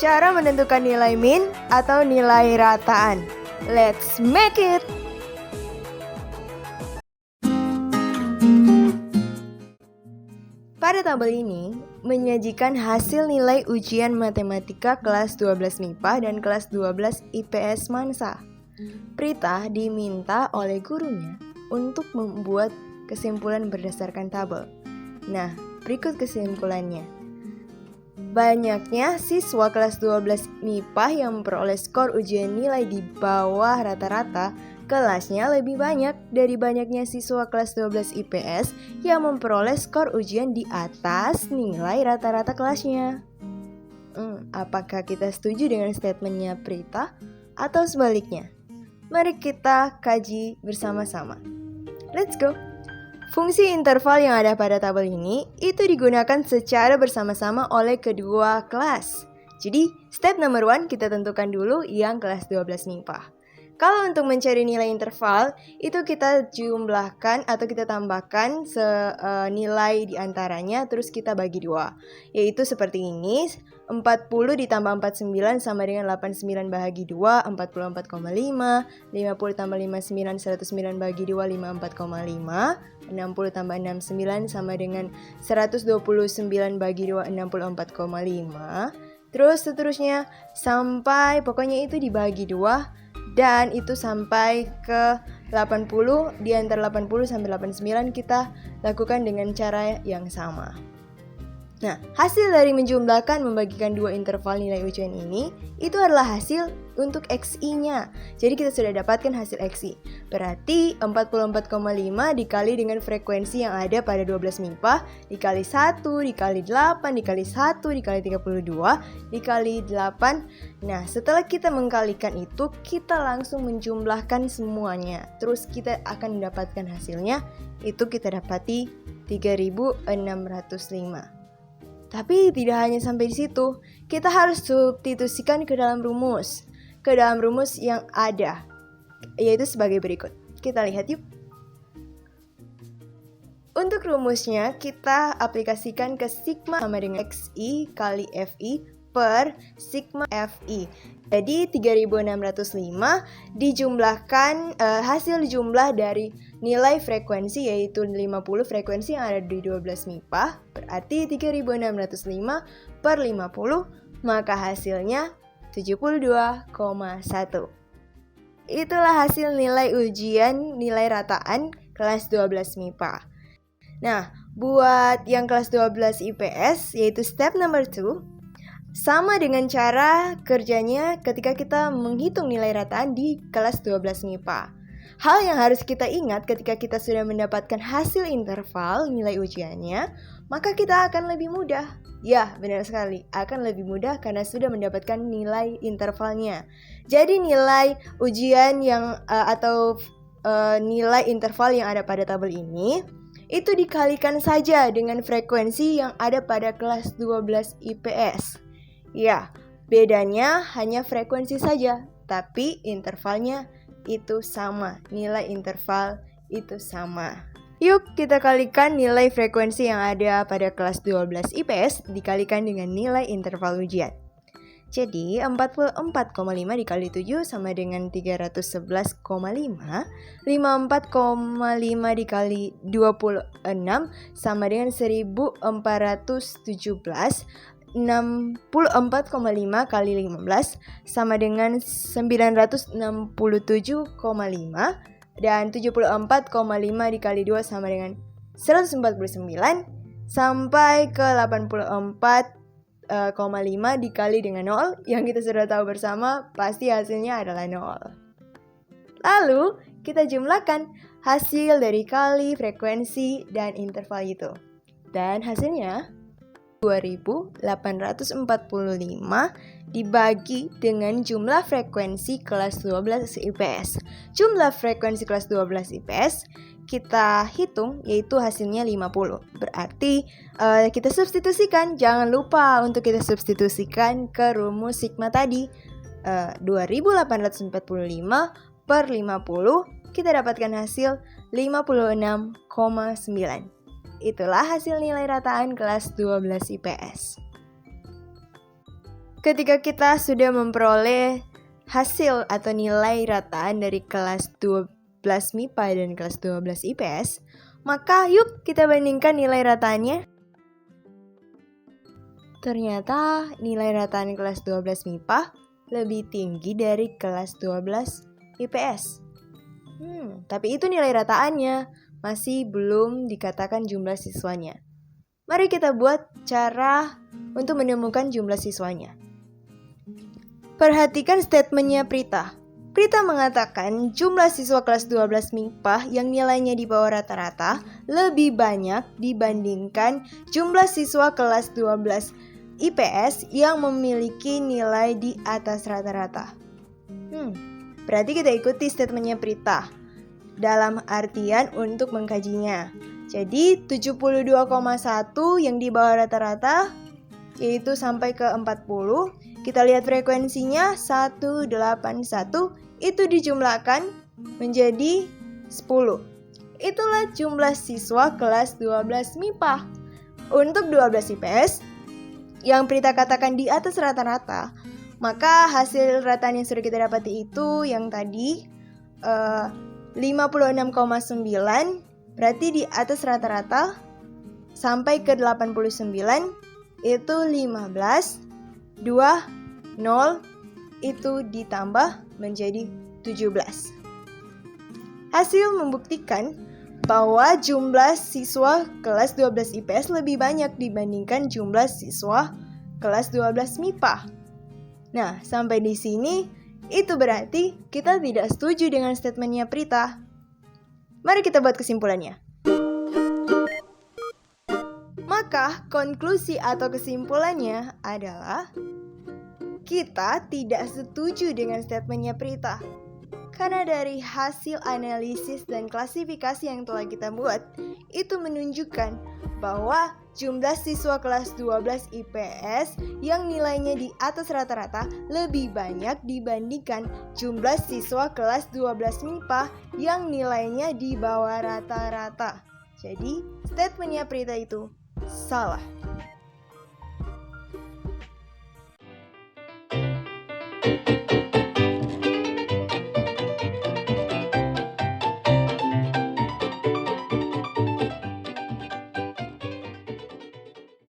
Cara menentukan nilai min atau nilai rataan. Let's make it! Pada tabel ini, menyajikan hasil nilai ujian matematika kelas 12 MIPA dan kelas 12 IPS Mansa. Prita diminta oleh gurunya untuk membuat kesimpulan berdasarkan tabel. Nah, berikut kesimpulannya. Banyaknya siswa kelas 12 MIPA yang memperoleh skor ujian nilai di bawah rata-rata, kelasnya lebih banyak dari banyaknya siswa kelas 12 IPS yang memperoleh skor ujian di atas nilai rata-rata kelasnya. Apakah kita setuju dengan statementnya Prita atau sebaliknya? Mari kita kaji bersama-sama. Let's go! Fungsi interval yang ada pada tabel ini itu digunakan secara bersama-sama oleh kedua kelas. Jadi, step number 1 kita tentukan dulu yang kelas 12 MIPA. Kalau untuk mencari nilai interval, itu kita jumlahkan atau kita tambahkan nilai diantaranya, terus kita bagi 2. Yaitu seperti ini, 40 ditambah 49 sama dengan 89 bahagi 2, 44,5. 50 tambah 59, 109 bagi 2, 54,5. 60 tambah 69 sama dengan 129 bagi 2, 64,5. Terus seterusnya, sampai pokoknya itu dibagi 2. Dan itu sampai ke 80, di antara 80 sampai 89 kita lakukan dengan cara yang sama. Nah, hasil dari menjumlahkan membagikan dua interval nilai ujian ini, itu adalah hasil untuk XI-nya. Jadi kita sudah dapatkan hasil XI. Berarti 44,5 dikali dengan frekuensi yang ada pada 12 MIPA, dikali 1, dikali 8, dikali 1, dikali 32, dikali 8. Nah, setelah kita mengkalikan itu, kita langsung menjumlahkan semuanya. Terus kita akan mendapatkan hasilnya, itu kita dapati 3605. Tapi tidak hanya sampai di situ, kita harus substitusikan ke dalam rumus yang ada, yaitu sebagai berikut. Kita lihat yuk. Untuk rumusnya, kita aplikasikan ke sigma sama dengan XI kali FI per sigma FI. Jadi 3605 dijumlahkan, hasil jumlah dari nilai frekuensi yaitu 50 frekuensi yang ada di 12 MIPA, berarti 3605 per 50, maka hasilnya 72,1. Itulah hasil nilai ujian nilai rataan kelas 12 MIPA. Nah, buat yang kelas 12 IPS yaitu step number 2, sama dengan cara kerjanya ketika kita menghitung nilai rataan di kelas 12 MIPA. Hal yang harus kita ingat ketika kita sudah mendapatkan hasil interval nilai ujiannya, maka kita akan lebih mudah. Ya, benar sekali, akan lebih mudah karena sudah mendapatkan nilai intervalnya. Jadi nilai ujian yang nilai interval yang ada pada tabel ini, itu dikalikan saja dengan frekuensi yang ada pada kelas 12 IPS. Ya, bedanya hanya frekuensi saja, tapi intervalnya itu sama, nilai interval itu sama. Yuk kita kalikan nilai frekuensi yang ada pada kelas 12 IPS dikalikan dengan nilai interval ujian. Jadi 44,5 dikali 7 sama dengan 311,5, 54,5 dikali 26 sama dengan 1417, 64,5 kali 15 sama dengan 967,5, dan 74,5 dikali 2 sama dengan 149, sampai ke 84,5 dikali dengan 0, yang kita sudah tahu bersama pasti hasilnya adalah 0. Lalu kita jumlahkan hasil dari kali frekuensi dan interval itu. Dan hasilnya 2845 dibagi dengan jumlah frekuensi kelas 12 IPS. Jumlah frekuensi kelas 12 IPS kita hitung yaitu hasilnya 50. Berarti kita substitusikan, jangan lupa untuk kita substitusikan ke rumus sigma tadi. 2845 per 50, kita dapatkan hasil 56,9. Itulah hasil nilai rataan kelas 12 IPS. Ketika kita sudah memperoleh hasil atau nilai rataan dari kelas 12 MIPA dan kelas 12 IPS, maka yuk kita bandingkan nilai rataannya. Ternyata nilai rataan kelas 12 MIPA lebih tinggi dari kelas 12 IPS. Tapi itu nilai rataannya, masih belum dikatakan jumlah siswanya. Mari kita buat cara untuk menemukan jumlah siswanya. Perhatikan statementnya Prita. Prita mengatakan jumlah siswa kelas 12 MIPA yang nilainya di bawah rata-rata lebih banyak dibandingkan jumlah siswa kelas 12 IPS yang memiliki nilai di atas rata-rata. Berarti kita ikuti statementnya Prita dalam artian untuk mengkajinya. Jadi 72,1 yang di bawah rata-rata yaitu sampai ke 40. Kita lihat frekuensinya 181 itu dijumlahkan menjadi 10. Itulah jumlah siswa kelas 12 MIPA. Untuk 12 IPS yang Prita katakan di atas rata-rata, maka hasil rataan yang sudah kita dapati itu yang tadi 56,9 berarti di atas rata-rata sampai ke 89 itu 15, 2, 0 itu ditambah menjadi 17. Hasil membuktikan bahwa jumlah siswa kelas 12 IPS lebih banyak dibandingkan jumlah siswa kelas 12 MIPA. Nah, sampai di sini itu berarti kita tidak setuju dengan statementnya Prita. Mari kita buat kesimpulannya. Maka konklusi atau kesimpulannya adalah kita tidak setuju dengan statementnya Prita. Karena dari hasil analisis dan klasifikasi yang telah kita buat, itu menunjukkan bahwa jumlah siswa kelas 12 IPS yang nilainya di atas rata-rata lebih banyak dibandingkan jumlah siswa kelas 12 MIPA yang nilainya di bawah rata-rata. Jadi, statementnya Prita itu salah.